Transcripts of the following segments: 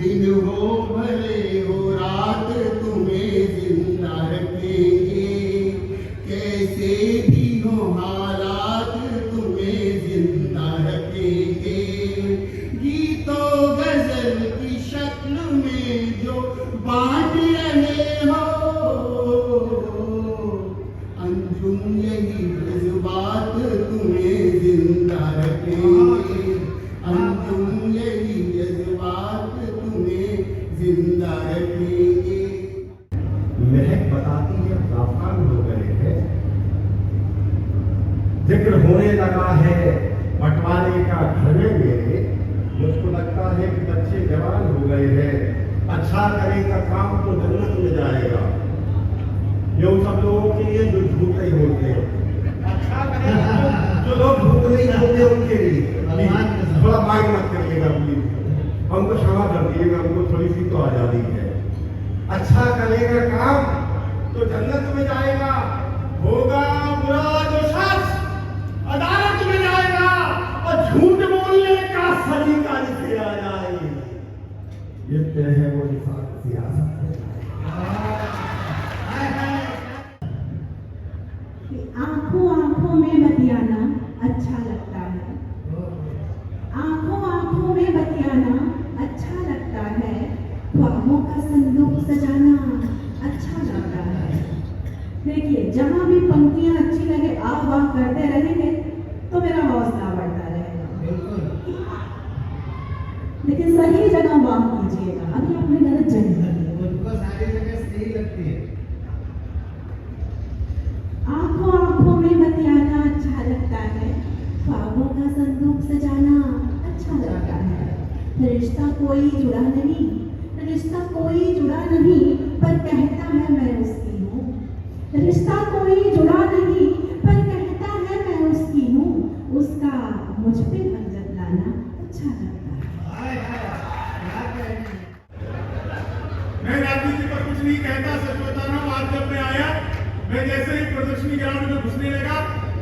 दिन हो भले हो रात तुम्हें जिंदा रखेंगे, कैसे भी हो हालात तुम्हें जिंदा रखेंगे। गीतों गजल की शक्ल में जो बांट रहे हो, अंजुम यही जज्बात तुम्हें जिंदा रखेंगे, अंजुम यही जज्बात तुम्हें जिंदा रखेंगे। महक बताती है जाफरान हो गए हैं, जिक्र होने लगा है बंटवारे का घर में मेरे, मुझको लगता है कि बच्चे जवान हो गए हैं। अच्छा करेगा काम तो जन्नत में जाएगा। ये उन सब लोगों के लिए जो झूठ नहीं बोलते हैं, अच्छा करेगा जो लोग झूठ नहीं बोलते उनके लिए थोड़ा माइक मत करिएगा प्लीज, हमको क्षमा कर दिएगा, हमको थोड़ी सी तो आजादी है। अच्छा करेगा काम तो जन्नत में जाएगा, होगा बुरा जो शख्स अदालत में जाएगा, और झूठ बोलने का सलीका जिसे आ जाए, ये तय है वो सियासत है। आंखों आंखों में बतियाना अच्छा लगता है, आंखों आंखों में बतियाना अच्छा लगता है, ख्वाबों का संदूक सजाना अच्छा लगता है। देखिए, जहां भी पंक्तियां अच्छी लगे आप वाह करते रहेंगे तो मेरा हौसला बढ़ता रहेगा, लेकिन सही जगह वाह कीजिएगा, अभी आपने गलत जगह उनको सारी जगह सही लगती है। आंखों आंखों में बतियाना अच्छा लगता है, ख्वाबों का संदूक सजाना अच्छा लगता है। रिश्ता कोई जुड़ा नहीं, रिश्ता कोई जुड़ा नहीं, पर कहता है मैं उसकी हूँ। रिश्ता कोई जुड़ा नहीं, पर कहता है मैं उसकी हूँ। उसका मुझ पे मंजर लाना अच्छा लगता है। मैं राजनीति पर कुछ नहीं कहता, सच बता रहा हूँ। आज जब मैं आया, मैं जैसे ही प्रदर्शनी ग्राउंड में घुसने लगा,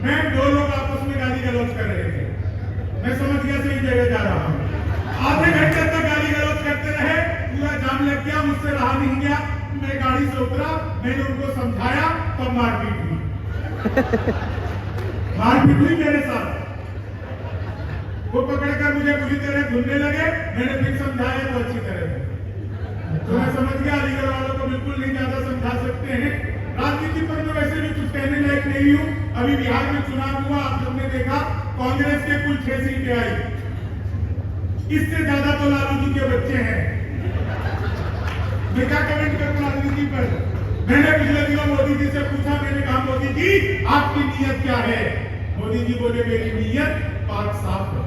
मैं दो लोग आपस में गाली गलौज कर रहे थे। मैं समझ गया सही जगह जा रहा हूँ। आधे घंटे तक गाली गलौज करते रहे, पूरा जाम लग गया, मुझसे रहा नहीं गया। मैं गाड़ी से उतरा, मैंने उनको समझाया, तब मारपीट हुई। मारपीट हुई मेरे साथ, वो पकड़कर मुझे बुरी तरह धुलने लगे। मैंने फिर समझाया तो अच्छी तरह से। तो मैं समझ गया अलीगढ़ वालों को बिल्कुल नहीं ज्यादा समझा सकते हैं। राजनीति पर मैं वैसे भी कुछ कहने लायक नहीं हूँ। अभी बिहार में चुनाव हुआ, आप सबने देखा, कांग्रेस के कुल 6 सीटें आई, इससे ज्यादा तो लालू जी के बच्चे हैं। मैं क्या कमेंट करूं राजनीति पर? मैंने पिछले दिनों मोदी जी से पूछा, मैंने कहा मोदी जी आपकी नीयत क्या है? मोदी जी बोले मेरी नीयत पाक साफ है।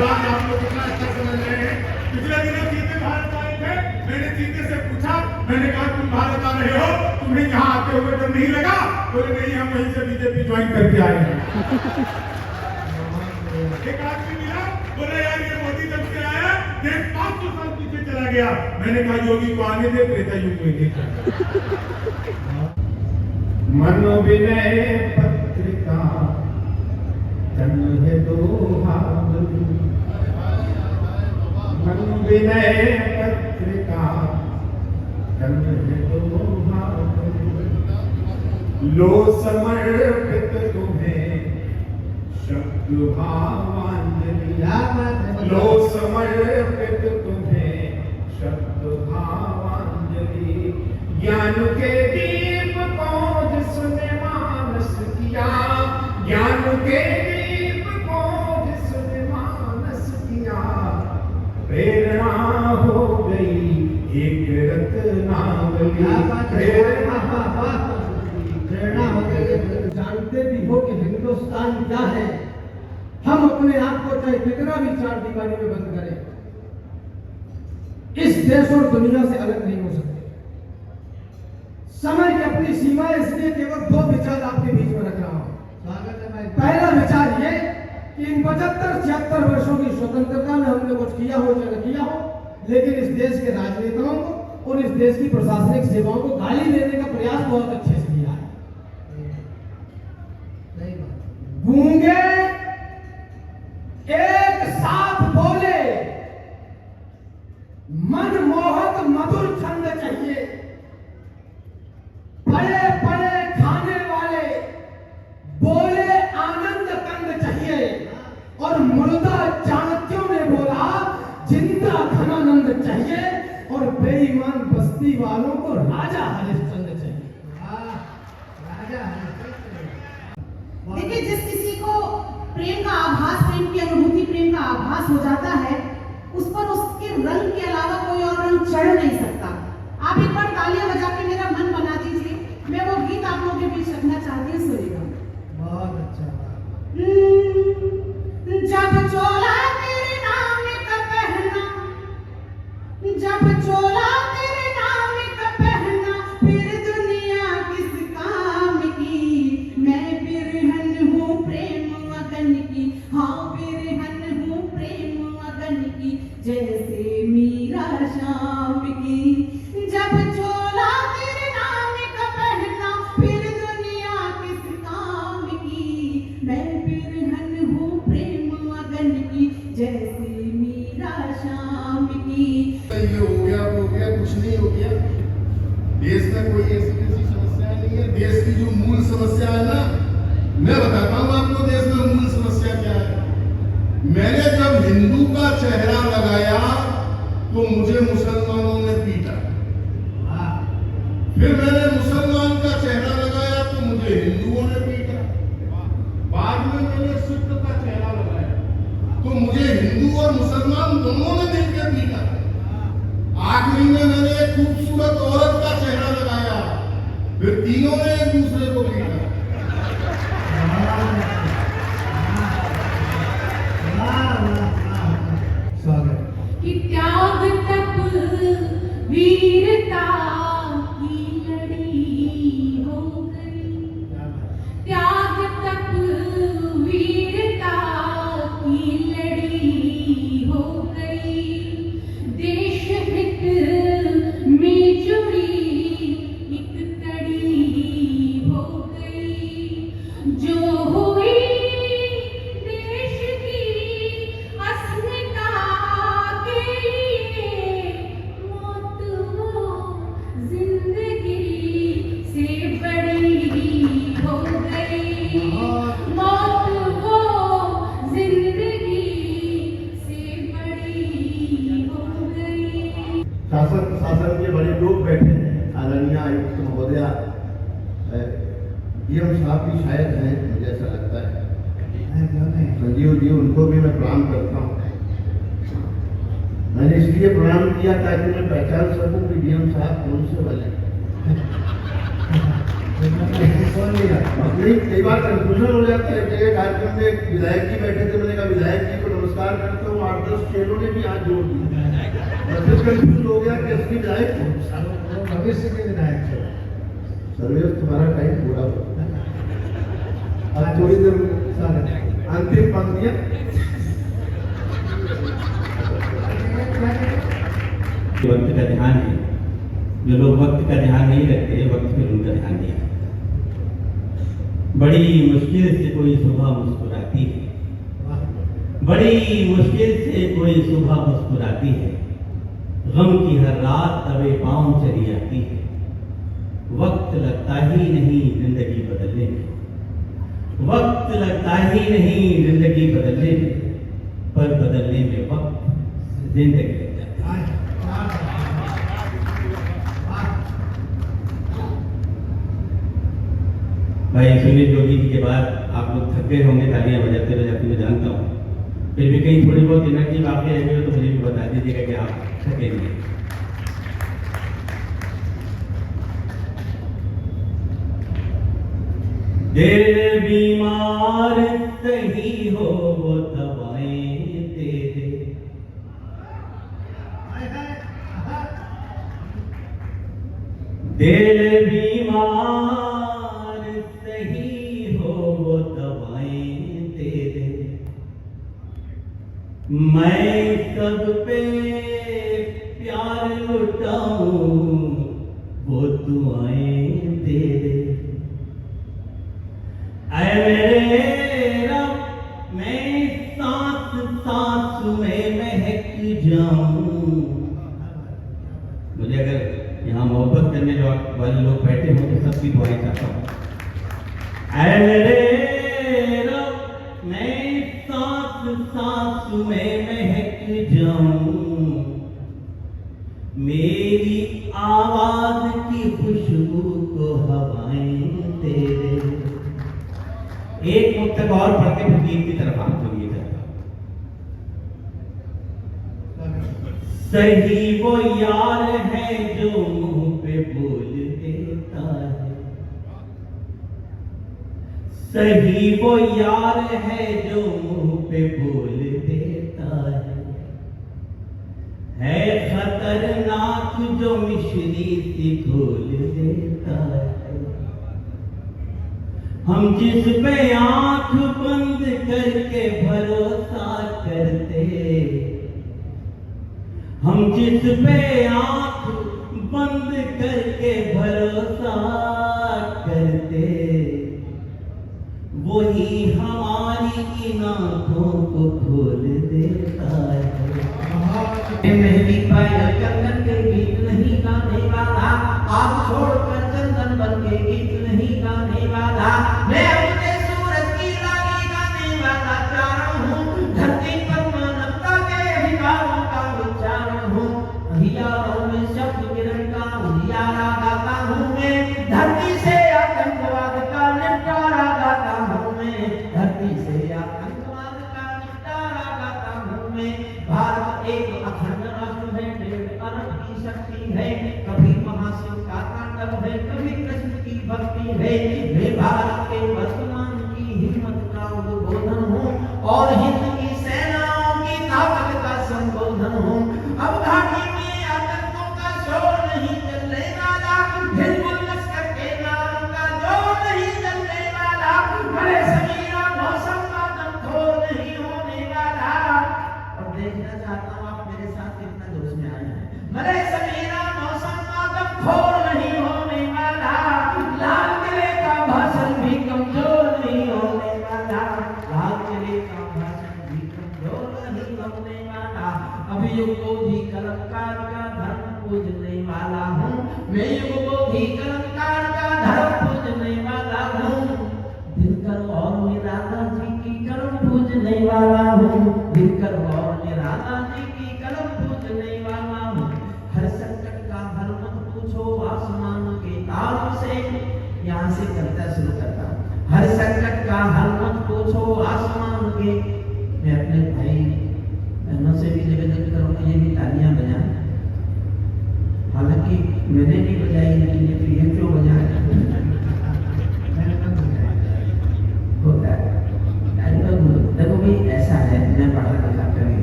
बात आप लोग कितना अच्छा समझ रहे हैं। पिछले दिनों चीते भारत आए थे, मैंने चीते से पूछा, मैंने कहा तुम भारत आ रहे हो, तुम्हें यहाँ आते हुए डर नहीं लगा? बोले नहीं, हम वहीं से बीजेपी ज्वाइन करके आए हैं। एक आदमी मिला, बोले यार ये मोदी जब से आया देश 500 साल पीछे चला गया। मैंने कहा योगी को आने दे, त्रेता युग में देखा। मनोविनय पत्रिका जन्म है दोहावली, मनोविनय पत्रिका जन्म है दोहावली, लो समर्पित तुम्हें शब्द भावांजलि, लो समर्पित तुम्हें शब्द भावांजलि। ज्ञान के दीप को जिसने मानस किया, ज्ञान के दीप को जिसने मानस किया, प्रेरणा हो गई एक रत्नावली, प्रेरणा हो गई। जानते भी हो कि हिंदुस्तान क्या है। हम अपने आप को चाहे कितना भी चार दीवारी में बंद करें, इस देश और दुनिया से अलग नहीं हो सकते। समय की अपनी सीमा है, इसलिए केवल 2 विचार आपके बीच में रख रहा हूं। पहला विचार ये कि इन 75-76 वर्षों की स्वतंत्रता में हमने कुछ किया हो चाहे न किया हो, लेकिन इस देश के राजनेताओं को और इस देश की प्रशासनिक सेवाओं को गाली देने का प्रयास बहुत अच्छे से किया है। गूंगे मुर्दा चाणक्यों ने बोला जिंदा धनानंद चाहिए और बेईमान बस्ती वालों को राजा हरिश्चंद्र चाहिए। राजा हरिश्चंद्र। देखिए, जिस किसी को प्रेम का आभास, प्रेम की अनुभूति, प्रेम का आभास हो जाता है, उस पर उसके रंग के अलावा कोई और रंग चढ़ नहीं सकता। आप एक बार तालियां बजा के मेरा मन बना दीजिए। मैं वो गीत आप लोगों के बीच रखना चाहती हूँ, सुनिएगा। बहुत अच्छा। जब चोला तेरे नाम का पहना, जब चोला तेरे नाम का पहना, फिर दुनिया किस काम की। मैं बिरहन हूँ प्रेम अगन की, हाँ बिरहन हूँ प्रेम अगन की, जैसे मीरा शाम की। जब चोला तेरे नाम का पहना, फिर दुनिया किस काम की। मैं बिरहन हूँ प्रेम अगन की, जैसे मीरा शाम की। ये हो गया वो हो गया, कुछ नहीं हो गया। देश में कोई ऐसी कैसी समस्या नहीं है। देश की जो मूल समस्या है ना, मैं बताता हूँ आपको देश में मूल समस्या क्या है। मैंने जब हिंदू का चेहरा लगाया तो मुझे मुसलमानों ने पीटा, फिर मैंने मुसलमान का चेहरा लगाया तो मुझे हिंदुओं ने पीटा, बाद में मैंने सिख का चेहरा लगाया तो मुझे हिंदू और मुसलमान दोनों ने मिलकर पीटा, आखिरी में मैंने एक खूबसूरत औरत का चेहरा लगाया, फिर तीनों ने एक दूसरे को पीटा। कि त्याग तप वीरता की लड़ी हो गई, त्याग तप वीरता की लड़ी हो गई। देश हित में जुड़ी एक कड़ी हो गई, जो हुई देश की अस्मिता के लिए। मौत वो जिंदगी से बड़ी हो गई, मौत वो जिंदगी से बड़ी हो गई। शासन प्रशासन के बड़े लोग बैठे हैं, आदरणीय आयुक्त महोदया, डीएम साहब भी शायद हैं, मुझे ऐसा लगता है, संजीव जी, उनको भी मैं प्रणाम करता हूँ। मैंने इसलिए प्रणाम किया ताकि मैं पहचान सकूं कि डीएम साहब कौन से वाले हैं। नहीं, कई बार कंफ्यूजन हो जाता है। एक कार्यक्रम में एक विधायक जी बैठे थे, मैंने कहा विधायक जी को नमस्कार करता हूँ, 8-10 चेलों ने भी हाथ जोड़ दिया, और फिर कंफ्यूज हो गया कि असली विधायक कौन। भविष्य के विधायक थे। सर्वेश, तुम्हारा टाइम पूरा हो, अब थोड़ी देर अंतिम पंक्तियां। वक्त का ध्यान है, जो लोग वक्त का ध्यान नहीं रखते, वक्त फिर उनका ध्यान नहीं है। बड़ी मुश्किल से कोई सुबह मुस्कुराती है, बड़ी मुश्किल से कोई सुबह मुस्कुराती है, गम की हर रात तवे पांव चली आती है। वक्त लगता ही नहीं जिंदगी बदलने में, वक्त लगता ही नहीं जिंदगी बदलने में, पर बदलने में वक्त जिंदगी लग जाती है। भाई सुनील जोगी जी के बाद आप लोग थक गए होंगे तालियां बजाते बजाते, मैं जानता हूँ, फिर भी कहीं थोड़ी बहुत एनर्जी बाकी रह गई हो तो मुझे भी बता दीजिएगा कि आप थके नहीं। दिल बीमार सही हो वो दवाएं दे दे, दिल बीमार सही हो वो दवाएं दे दे। मैं सब पे प्यार लुटाऊं वो दुआएं दे दे। ऐ मेरे रब, मैं सांस सांस में महक जाऊं। मुझे अगर यहाँ मोहब्बत करने वाले लोग बैठे हो तो सबकी दुआएं चाहता हूँ। ऐ मेरे रब, मैं सांस सांस में महक जाऊं, मेरी आवाज की खुशबू को हवाएं तेरे। एक मुक्तक और पढ़ते फिर गीत की तरफ आप चलिएगा। सही वो यार है जो मुंह पे बोल देता है, सही वो यार है जो मुंह पे बोल देता है खतरनाक जो मिश्री सी घोल देता है। हम जिस पे आंख बंद करके भरोसा करते, हम जिस पे आंख बंद करके भरोसा करते, वही हमारी इन आंखों को खोल देता है। मेहंदी पायल चंदन के गीत नहीं गाने वाला, आप छोड़कर चंदन बन के गीत नहीं गाने वाला। मैं अपने सूरज की रानी गाने वाला चारण हूँ, धरती पर मानवता के अधिकारों का उच्चारण हूँ। हियारों में शब्द किरण का उजियारा गाता हूँ मैं, धरती से आतंकवाद का निपटारा गाता हूँ मैं, धरती से आतंकवाद का निपटारा गाता हूँ मैं। भारत एक अखंड राष्ट्र है, 1.5 अरब की शक्ति है, कभी महाशिव का तांडव है, कभी कृष्ण की भक्ति है। मैं भारत के वर्तमान की हिम्मत का उद्बोधन हूँ और हिंद की सेनाओं की ताकत का संबोधन हूँ। अब घाटी में आतंकों का शोर नहीं चलने वाला, हिजबुल लश्कर के नाम का जोर नहीं चलने वाला, बड़े समीरा मौसम का दमखोर नहीं होने वाला। और देखना चाहता हूँ आप मेरे साथ कितना जोश में आए हैं। बड़े समीरा मौसम का दमखोर नहीं होने वाला, लाल किले का भाषण भी कमजोर नहीं होने वाला, लाल किले का भाषण भी कमजोर नहीं होने वाला। अभियुक्तों कलमकार का धर्म पूजने वाला हूँ मैं, युगों कलमकार का धर्म पूजने वाला हूँ। दिनकर और निराला जी की कलम पूजने वाला हूँ, दिनकर और निराला जी की कलम पूजने वाला हूँ। हर संकट का हल मत पूछो आसमान के तारों से, यहाँ से कविता शुरू करता हूँ। हर संकट का हल मत पूछो आसमान के। मैं अपने भाई बहनों से भी निवेदन करूँगा ये भी तालियां बजाएं, हालांकि मैंने नहीं बजाई लेकिन ये तो ये क्यों बजाए होता है। देखो भाई ऐसा है, मैं पढ़ा लिखा कभी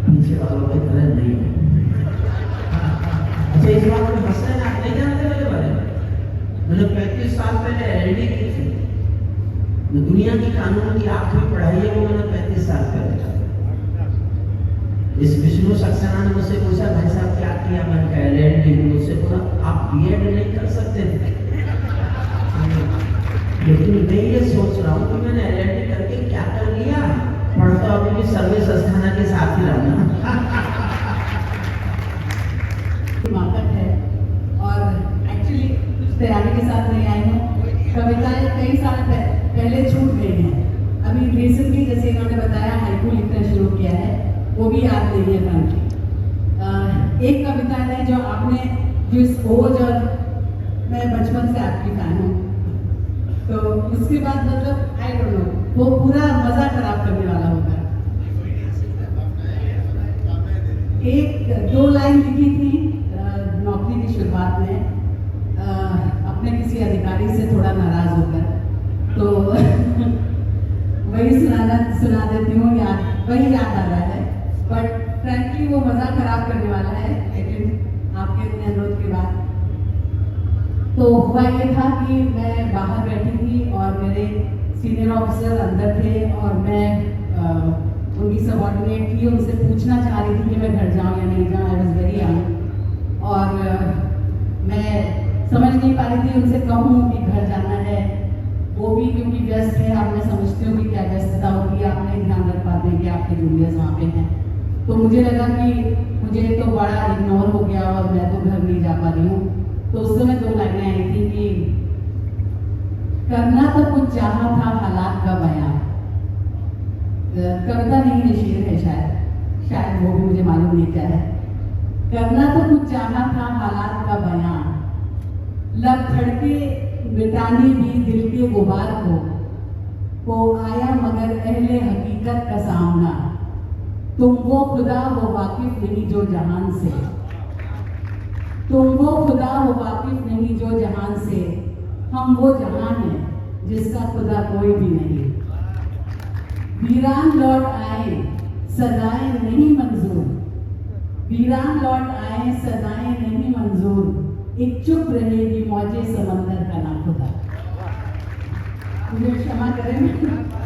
पीछे वालों की तरह नहीं है। अच्छा इस बात में हंसना आप नहीं जानते मेरे बारे में, मैंने 35 साल पहले एलडी की थी। दुनिया की कानून की आखिरी पढ़ाई है वो मैंने 35 साल पहले की। इस विष्णु सक्सेना ने मुझसे पूछा भाई साहब क्या किया, मैंने कहा एलएलडी। मुझसे बोला आप बीएड नहीं कर सकते, लेकिन मैं ये सोच रहा हूँ कि मैंने एलएलडी करके क्या कर लिया, पढ़ता अभी भी सर्विस अस्थाना के साथ ही रहना। मार्केट है और एक्चुअली कुछ तैयारी के साथ नहीं आई हूँ। कविताएं कई साल पहले छूट गई हैं, अभी रिसेंटली जैसे इन्होंने बताया हाइकू लिखना शुरू किया है, वो भी याद नहीं है फ्रेंकली। एक कविता है जो आपने जिस ओज और मैं बचपन से आपकी फैन हूँ, तो उसके बाद मतलब आई डोंट नो वो पूरा मजा खराब करने वाला होगा। एक 2 लाइन लिखी थी नौकरी की शुरुआत में, अपने किसी अधिकारी से थोड़ा नाराज होकर, तो वही सुना देती हूँ, वही याद आ रहा है। बट फ्रैंकली वो मजा खराब करने वाला है, लेकिन आपके इतने अनुरोध के बाद। तो हुआ ये था कि मैं बाहर बैठी थी और मेरे सीनियर ऑफिसर अंदर थे और मैं उनकी सबऑर्डिनेट थी, उनसे पूछना चाह रही थी कि मैं घर जाऊँ या नहीं जाऊँ। आई वाज वेरी यंग और मैं समझ नहीं पा रही थी उनसे कहूँ कि घर जाना है, वो भी क्योंकि व्यस्त है। आप मैं समझती हूँ कि क्या व्यस्तता होगी, आप नहीं ध्यान रख पाते हैं कि आपके जूनियर्स वहाँ पे हैं। तो मुझे लगा कि मुझे तो बड़ा इग्नोर हो गया और मैं तो घर नहीं जा पा रही हूँ। तो उस समय 2 लाइनें आई थी कि करना तो कुछ चाहा था हालात का बयां, कविता नहीं है, शेर है शायद, शायद वो भी मुझे मालूम नहीं क्या है। करना तो कुछ चाहा था हालात का बयां, लब धड़के मिटाने भी दिल के गुबार को आया मगर अहले हकीकत का सामना। तुम वो खुदा वो वाकिफ नहीं जो जहान से, तुम वो खुदा वो वाकिफ नहीं जो जहान से, हम वो जहान हैं जिसका खुदा कोई भी नहीं। वीरान लौट आए सदाएं नहीं मंजूर, वीरान लौट आए सदाएं नहीं मंजूर, एक चुप रहेगी मौजे समंदर का ना खुदा। मुझे क्षमा करें।